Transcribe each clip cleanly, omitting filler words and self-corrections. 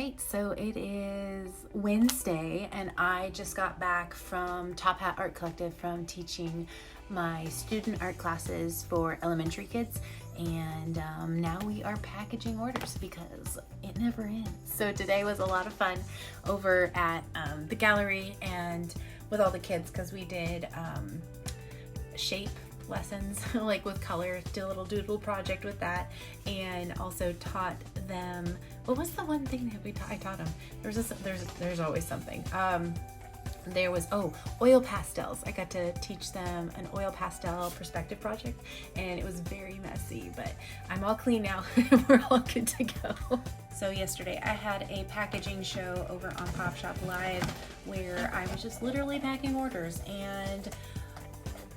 right, so it is Wednesday and I just got back from Top Hat Art Collective from teaching my student art classes for elementary kids, and now we are packaging orders because it never ends. So today was a lot of fun over at the gallery and with all the kids because we did shape lessons like with color, did a little doodle project with that, and also taught them, what was the one thing that I taught them? There's always something. There was oil pastels. I got to teach them an oil pastel perspective project, and it was very messy, but I'm all clean now. We're all good to go. So yesterday I had a packaging show over on Pop Shop Live where I was just literally packing orders, and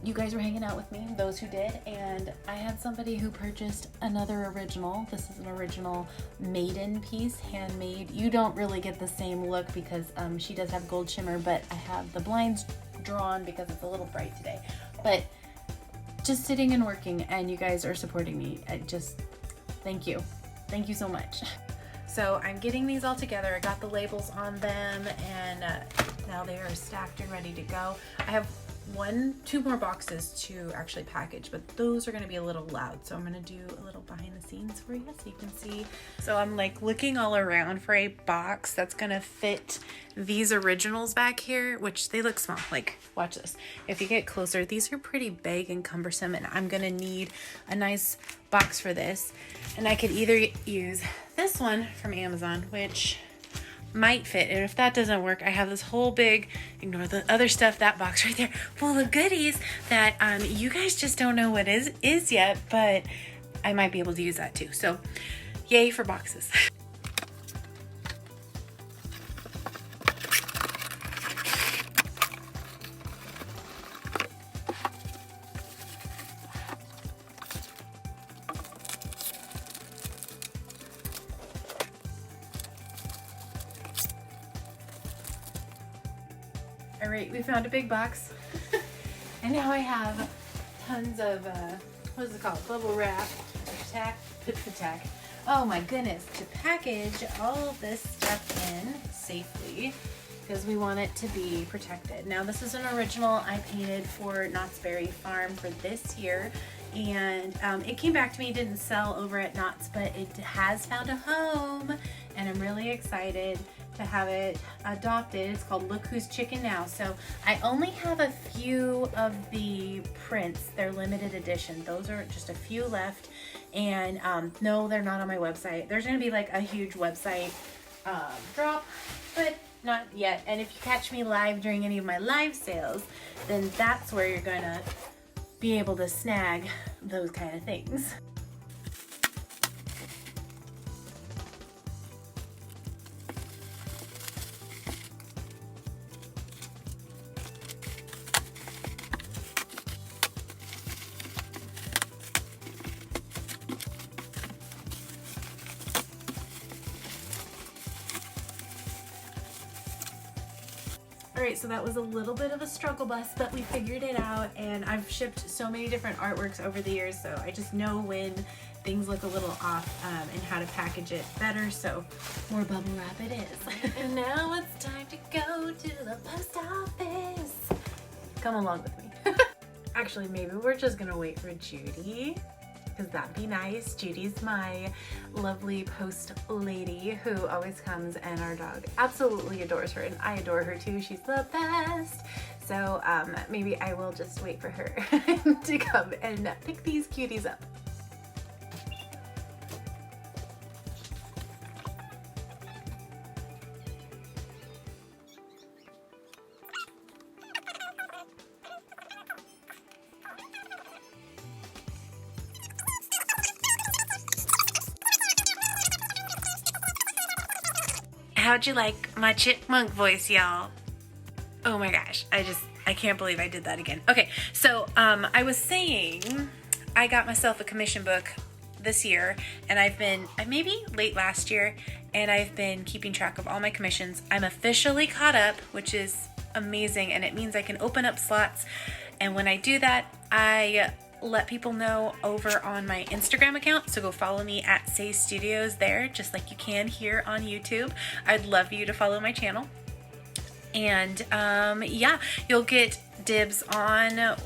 you guys were hanging out with me, those who did, and I had somebody who purchased another original. This is an original maiden piece, handmade. You don't really get the same look because she does have gold shimmer, but I have the blinds drawn because it's a little bright today. But just sitting and working, and you guys are supporting me. Thank you. Thank you so much. So I'm getting these all together. I got the labels on them, and now they are stacked and ready to go. I have two more boxes to actually package, but those are going to be a little loud, so I'm going to do a little behind the scenes for you so you can see. So I'm like looking all around for a box that's going to fit these originals back here, which they look small. Like, watch this. If you get closer, these are pretty big and cumbersome, and I'm going to need a nice box for this. And I could either use this one from Amazon, which might fit, and if that doesn't work, I have this whole big, ignore the other stuff, that box right there full of goodies that you guys just don't know what is yet, but I might be able to use that too. So yay for boxes. All right, we found a big box, and now I have tons of, what is it called, bubble wrap, tack. Oh my goodness, to package all of this stuff in safely, because we want it to be protected. Now this is an original I painted for Knott's Berry Farm for this year, and it came back to me, didn't sell over at Knott's, but it has found a home, and I'm really excited to have it adopted. It's called Look Who's Chicken Now. So I only have a few of the prints. They're limited edition. Those are just a few left, and no, they're not on my website. There's gonna be like a huge website drop, but not yet. And if you catch me live during any of my live sales, then that's where you're gonna be able to snag those kind of things. Alright, so that was a little bit of a struggle bus, but we figured it out, and I've shipped so many different artworks over the years, so I just know when things look a little off and how to package it better, so more bubble wrap it is. And now it's time to go to the post office. Come along with me. Actually, maybe we're just gonna wait for Judy, because that'd be nice. Judy's my lovely post lady who always comes, and our dog absolutely adores her, and I adore her too. She's the best. So maybe I will just wait for her to come and pick these cuties up. How'd you like my chipmunk voice, y'all? Oh my gosh, I can't believe I did that again. Okay, so I was saying I got myself a commission book this year, and maybe late last year, and I've been keeping track of all my commissions. I'm officially caught up, which is amazing, and it means I can open up slots, and when I do that, I let people know over on my Instagram account. So go follow me at Say Studios there, just like you can here on YouTube. I'd love you to follow my channel. And yeah, you'll get dibs on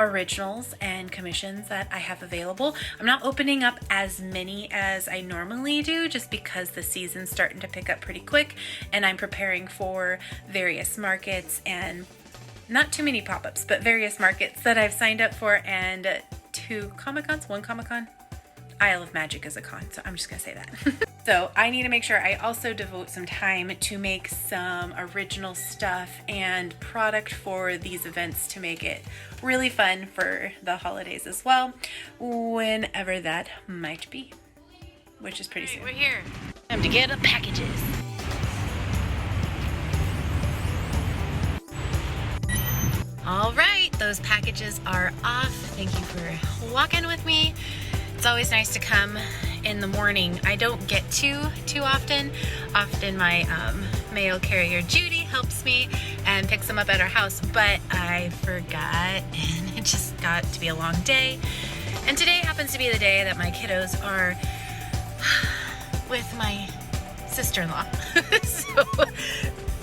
originals and commissions that I have available. I'm not opening up as many as I normally do just because the season's starting to pick up pretty quick, and I'm preparing for various markets, and not too many pop-ups, but various markets that I've signed up for, and 2 Comic-Cons, 1 Comic-Con. Isle of Magic is a con, so I'm just gonna say that. So I need to make sure I also devote some time to make some original stuff and product for these events to make it really fun for the holidays as well, whenever that might be, which is pretty soon. We're here. Time to get the packages. All right, those packages are off. Thank you for walking with me. It's always nice to come in the morning. I don't get too often. Often my mail carrier Judy helps me and picks them up at our house, but I forgot and it just got to be a long day. And today happens to be the day that my kiddos are with my sister-in-law. So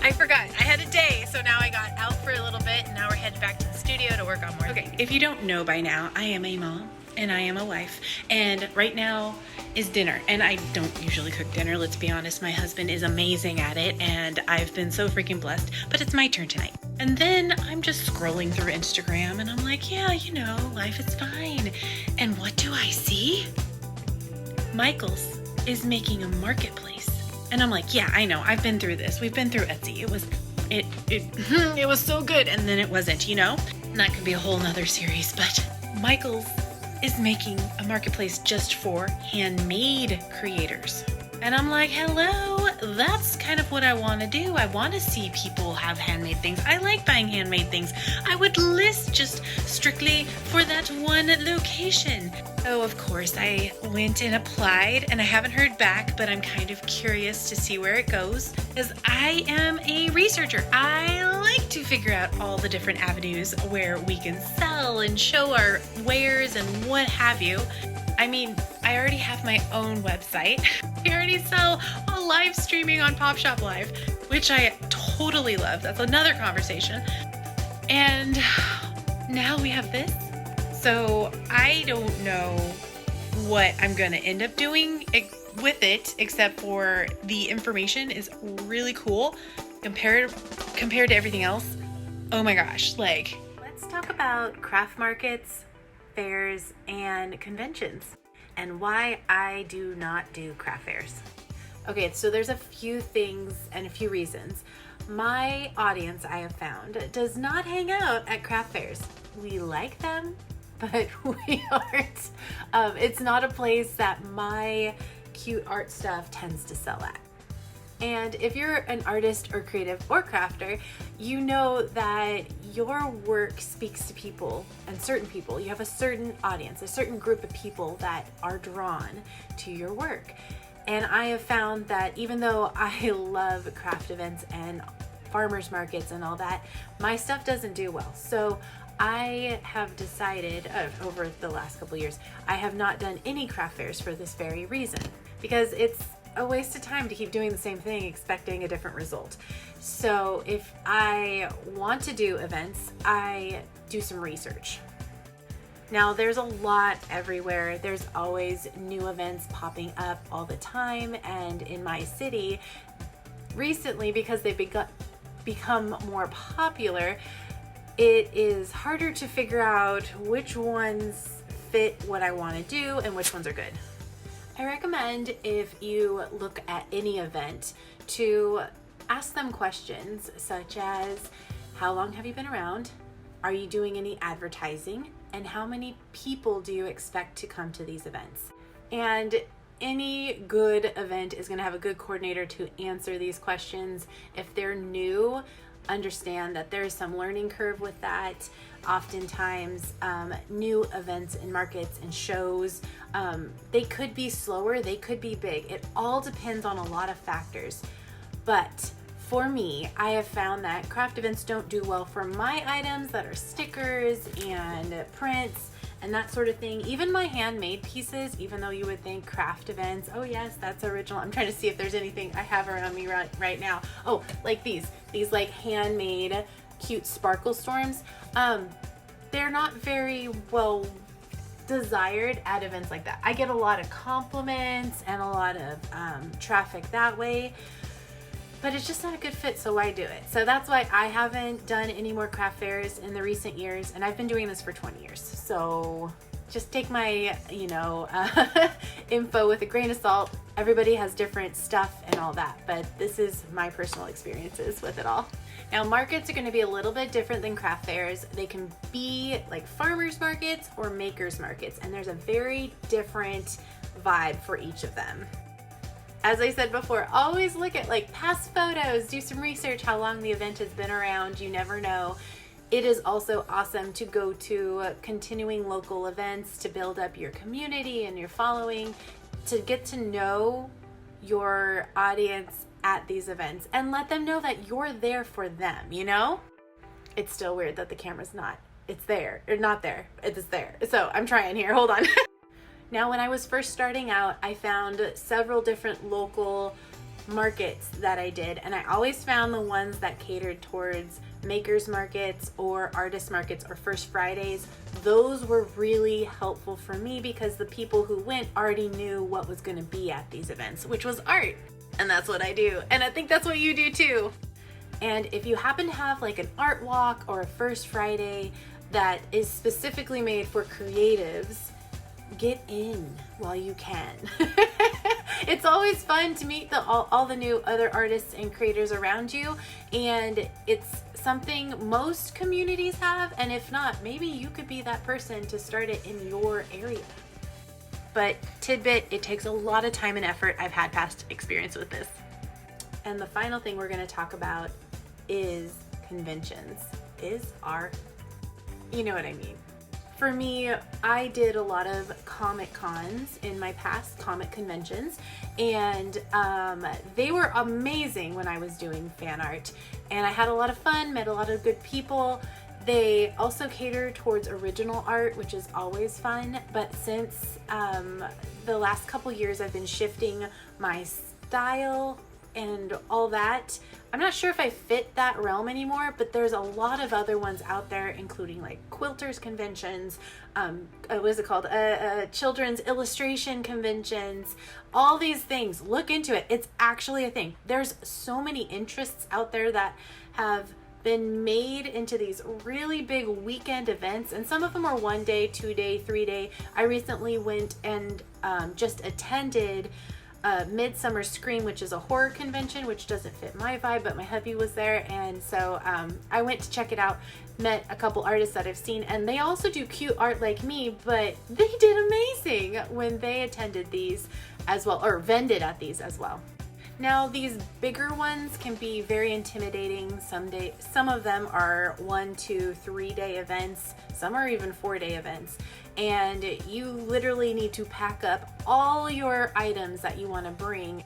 I forgot. I had a day, so now I got out for a little bit, and now we're headed back to the studio to work on more. Okay, if you don't know by now, I am a mom and I am a wife, and right now is dinner, and I don't usually cook dinner, let's be honest. My husband is amazing at it, and I've been so freaking blessed, but it's my turn tonight. And then I'm just scrolling through Instagram, and I'm like, yeah, you know, life is fine. And what do I see? Michael's is making a marketplace. And I'm like, yeah, I know, I've been through this. We've been through Etsy. It was so good, and then it wasn't, you know? And that could be a whole nother series, but Michael's is making a marketplace just for handmade creators. And I'm like, hello, that's kind of what I want to do. I want to see people have handmade things. I like buying handmade things. I would list just strictly for that one location. So of course I went and applied, and I haven't heard back, but I'm kind of curious to see where it goes, because I am a researcher. I like to figure out all the different avenues where we can sell and show our wares and what have you. I mean, I already have my own website. I already sell a live streaming on Pop Shop Live, which I totally love. That's another conversation. And now we have this. So I don't know what I'm gonna end up doing with it, except for the information is really cool compared to everything else. Oh my gosh, like, let's talk about craft markets, fairs, and conventions, and why I do not do craft fairs. Okay, so there's a few things and a few reasons. My audience, I have found, does not hang out at craft fairs. We like them, but we aren't. It's not a place that my cute art stuff tends to sell at. And if you're an artist or creative or crafter, you know that your work speaks to people, and certain people. You have a certain audience, a certain group of people that are drawn to your work. And I have found that even though I love craft events and farmers markets and all that, my stuff doesn't do well. So I have decided over the last couple of years, I have not done any craft fairs for this very reason, because it's a waste of time to keep doing the same thing expecting a different result. So if I want to do events, I do some research. Now there's a lot everywhere. There's always new events popping up all the time, and in my city recently, because they've become more popular, it is harder to figure out which ones fit what I want to do and which ones are good. I recommend, if you look at any event, to ask them questions such as, how long have you been around? Are you doing any advertising? And how many people do you expect to come to these events? And any good event is going to have a good coordinator to answer these questions. If they're new, understand that there's some learning curve with that. Oftentimes, new events and markets and shows, they could be slower, they could be big. It all depends on a lot of factors. But for me, I have found that craft events don't do well for my items that are stickers and prints and that sort of thing. Even my handmade pieces, even though you would think craft events, oh yes, that's original. I'm trying to see if there's anything I have around me right now. Oh, like these like handmade cute sparkle storms. They're not very well desired at events like that. I get a lot of compliments and a lot of traffic that way, but it's just not a good fit, so why do it? So that's why I haven't done any more craft fairs in the recent years, and I've been doing this for 20 years. So just take my, info with a grain of salt. Everybody has different stuff and all that, but this is my personal experiences with it all. Now, markets are going to be a little bit different than craft fairs. They can be like farmers markets or makers markets, and there's a very different vibe for each of them. As I said before, always look at like past photos, do some research how long the event has been around. You never know. It is also awesome to go to continuing local events to build up your community and your following, to get to know your audience at these events and let them know that you're there for them, you know? It's still weird that the camera's not. It's there. Or not there. It's there. So I'm trying here. Hold on. Now, when I was first starting out, I found several different local markets that I did, and I always found the ones that catered towards makers markets or artist markets or First Fridays. Those were really helpful for me because the people who went already knew what was going to be at these events, which was art. And that's what I do. And I think that's what you do too. And if you happen to have like an art walk or a First Friday that is specifically made for creatives, get in while you can. It's always fun to meet all the new other artists and creators around you, and it's something most communities have, and if not, maybe you could be that person to start it in your area. But tidbit, it takes a lot of time and effort. I've had past experience with this. And the final thing we're going to talk about is conventions. You know what I mean. For me, I did a lot of comic cons in my past, comic conventions, and they were amazing when I was doing fan art. And I had a lot of fun, met a lot of good people. They also cater towards original art, which is always fun. But since the last couple years, I've been shifting my style and all that. I'm not sure if I fit that realm anymore, but there's a lot of other ones out there, including like quilters conventions, what is it called? Children's illustration conventions, all these things. Look into it. It's actually a thing. There's so many interests out there that have been made into these really big weekend events, and some of them are 1 day, 2 day, 3 day. I recently went and just attended Midsummer Scream, which is a horror convention, which doesn't fit my vibe, but my hubby was there, and so I went to check it out, met a couple artists that I've seen, and they also do cute art like me, but they did amazing when they attended these as well, or vended at these as well. Now, these bigger ones can be very intimidating. Some of them are 1, 2, 3 day events. Some are even 4 day events. And you literally need to pack up all your items that you want to bring.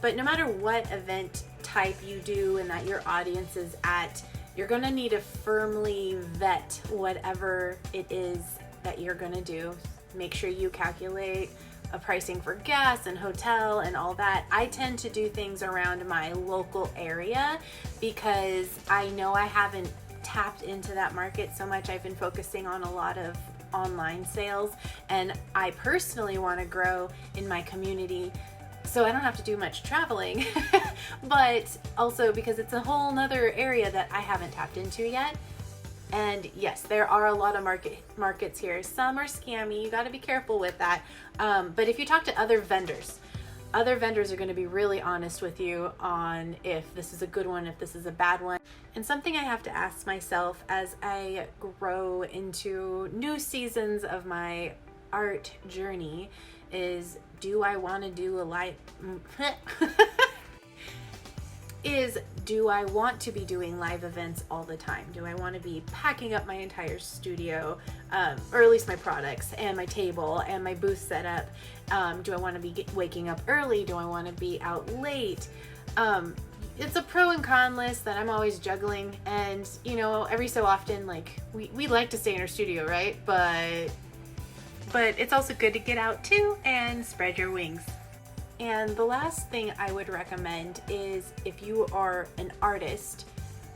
But no matter what event type you do and that your audience is at, you're going to need to firmly vet whatever it is that you're going to do. Make sure you calculate a pricing for gas and hotel and all that. I tend to do things around my local area because I know I haven't tapped into that market so much. I've been focusing on a lot of online sales, and I personally want to grow in my community so I don't have to do much traveling, but also because it's a whole nother area that I haven't tapped into yet. And yes, there are a lot of markets here. Some are scammy. You got to be careful with that. But if you talk to other vendors are going to be really honest with you on if this is a good one, if this is a bad one. And something I have to ask myself as I grow into new seasons of my art journey is, do I want to do a live... do I want to be doing live events all the time? Do I want to be packing up my entire studio, or at least my products and my table and my booth setup? Do I want to be waking up early? Do I want to be out late? It's a pro and con list that I'm always juggling, and every so often, like we like to stay in our studio, right? But but it's also good to get out too and spread your wings. And the last thing I would recommend is, if you are an artist,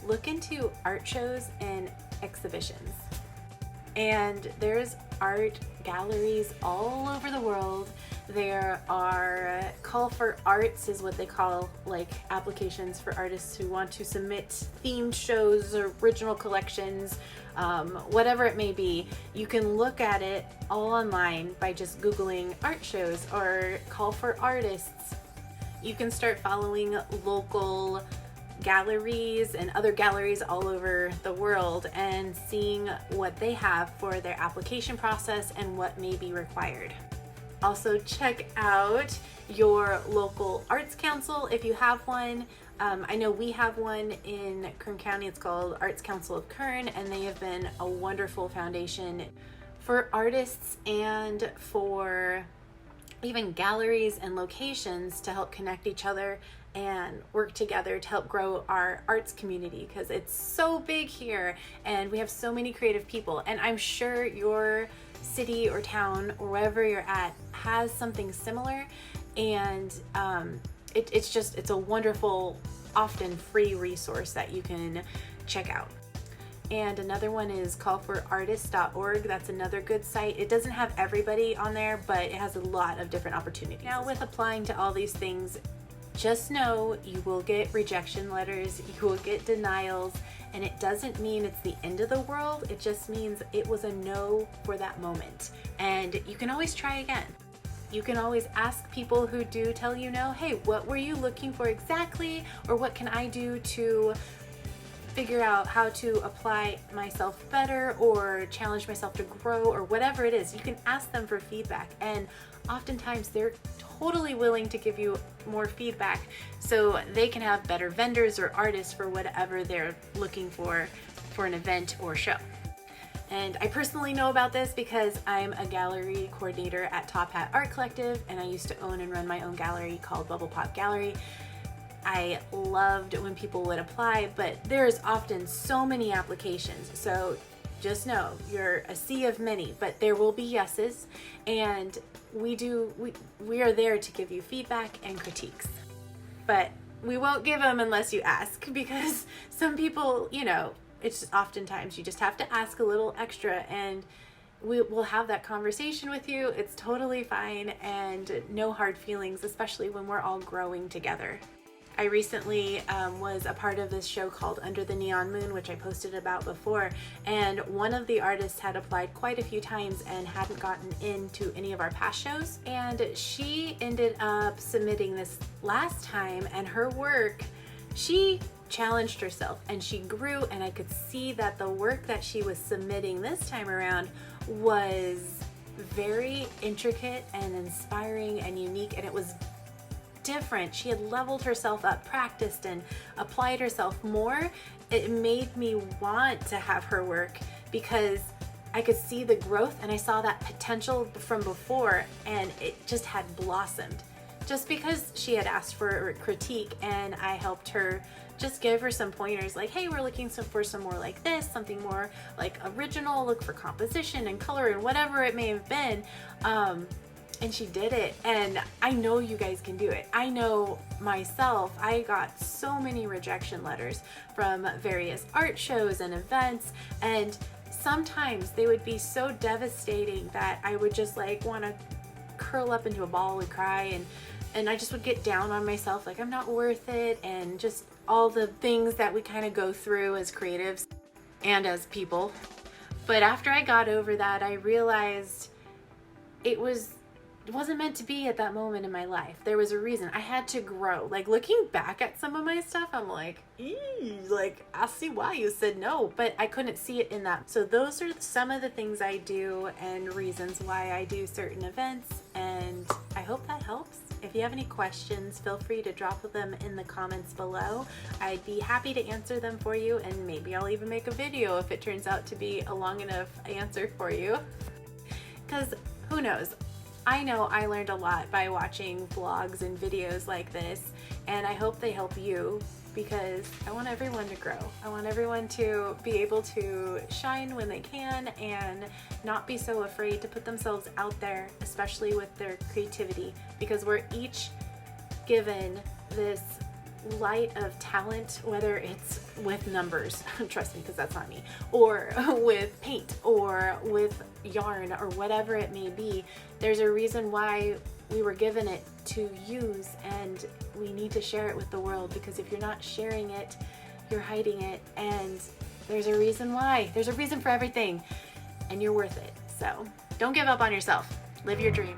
look into art shows and exhibitions. And there's art galleries all over the world. There are call for arts is what they call, like, applications for artists who want to submit themed shows, original collections, whatever it may be. You can look at it all online by just Googling art shows or call for artists. You can start following local galleries and other galleries all over the world and seeing what they have for their application process and what may be required. Also, check out your local arts council if you have one. I know we have one in Kern County. It's called Arts Council of Kern, and they have been a wonderful foundation for artists and for even galleries and locations to help connect each other and work together to help grow our arts community, because it's so big here and we have so many creative people. And I'm sure your city or town or wherever you're at has something similar, and it's a wonderful, often free resource that you can check out. And another one is callforartists.org. That's another good site. It doesn't have everybody on there, but it has a lot of different opportunities. Now, with applying to all these things, just know you will get rejection letters, you will get denials, and it doesn't mean it's the end of the world. It just means it was a no for that moment. And you can always try again. You can always ask people who do tell you no, hey, what were you looking for exactly? Or what can I do to figure out how to apply myself better or challenge myself to grow, or whatever it is. You can ask them for feedback, and oftentimes they're totally willing to give you more feedback so they can have better vendors or artists for whatever they're looking for an event or show. And I personally know about this because I'm a gallery coordinator at Top Hat Art Collective, and I used to own and run my own gallery called Bubble Pop Gallery. I loved when people would apply, but there's often so many applications. So just know you're a sea of many, but there will be yeses, and we are there to give you feedback and critiques. But we won't give them unless you ask, because some people, it's just oftentimes you just have to ask a little extra, and we will have that conversation with you. It's totally fine, and no hard feelings, especially when we're all growing together. I recently was a part of this show called Under the Neon Moon, which I posted about before, and one of the artists had applied quite a few times and hadn't gotten into any of our past shows, and she ended up submitting this last time, and her work, she challenged herself and she grew, and I could see that the work that she was submitting this time around was very intricate and inspiring and unique, and it was different. She had leveled herself up, practiced, and applied herself more. It made me want to have her work because I could see the growth, and I saw that potential from before, and it just had blossomed. Just because she had asked for a critique, and I helped her just give her some pointers like, hey, we're looking for some more like this, something more like original, look for composition and color and whatever it may have been. And she did it, and I know you guys can do it. I know myself, I got so many rejection letters from various art shows and events, and sometimes they would be so devastating that I would just want to curl up into a ball and cry, and I just would get down on myself, like I'm not worth it, and just all the things that we kind of go through as creatives and as people. But after I got over that, I realized it wasn't meant to be at that moment in my life. There was a reason. I had to grow. Like, looking back at some of my stuff, I'm like, I see why you said no, but I couldn't see it in that. So those are some of the things I do and reasons why I do certain events, and I hope that helps. If you have any questions, feel free to drop them in the comments below. I'd be happy to answer them for you, and maybe I'll even make a video if it turns out to be a long enough answer for you. Because who knows? I know I learned a lot by watching vlogs and videos like this, and I hope they help you because I want everyone to grow. I want everyone to be able to shine when they can and not be so afraid to put themselves out there, especially with their creativity, because we're each given this light of talent, whether it's with numbers, trust me, because that's not me, or with paint or with yarn or whatever it may be. There's a reason why we were given it to use, and we need to share it with the world, because if you're not sharing it, you're hiding it, and there's a reason why. There's a reason for everything, and you're worth it. So don't give up on yourself. Live your dream.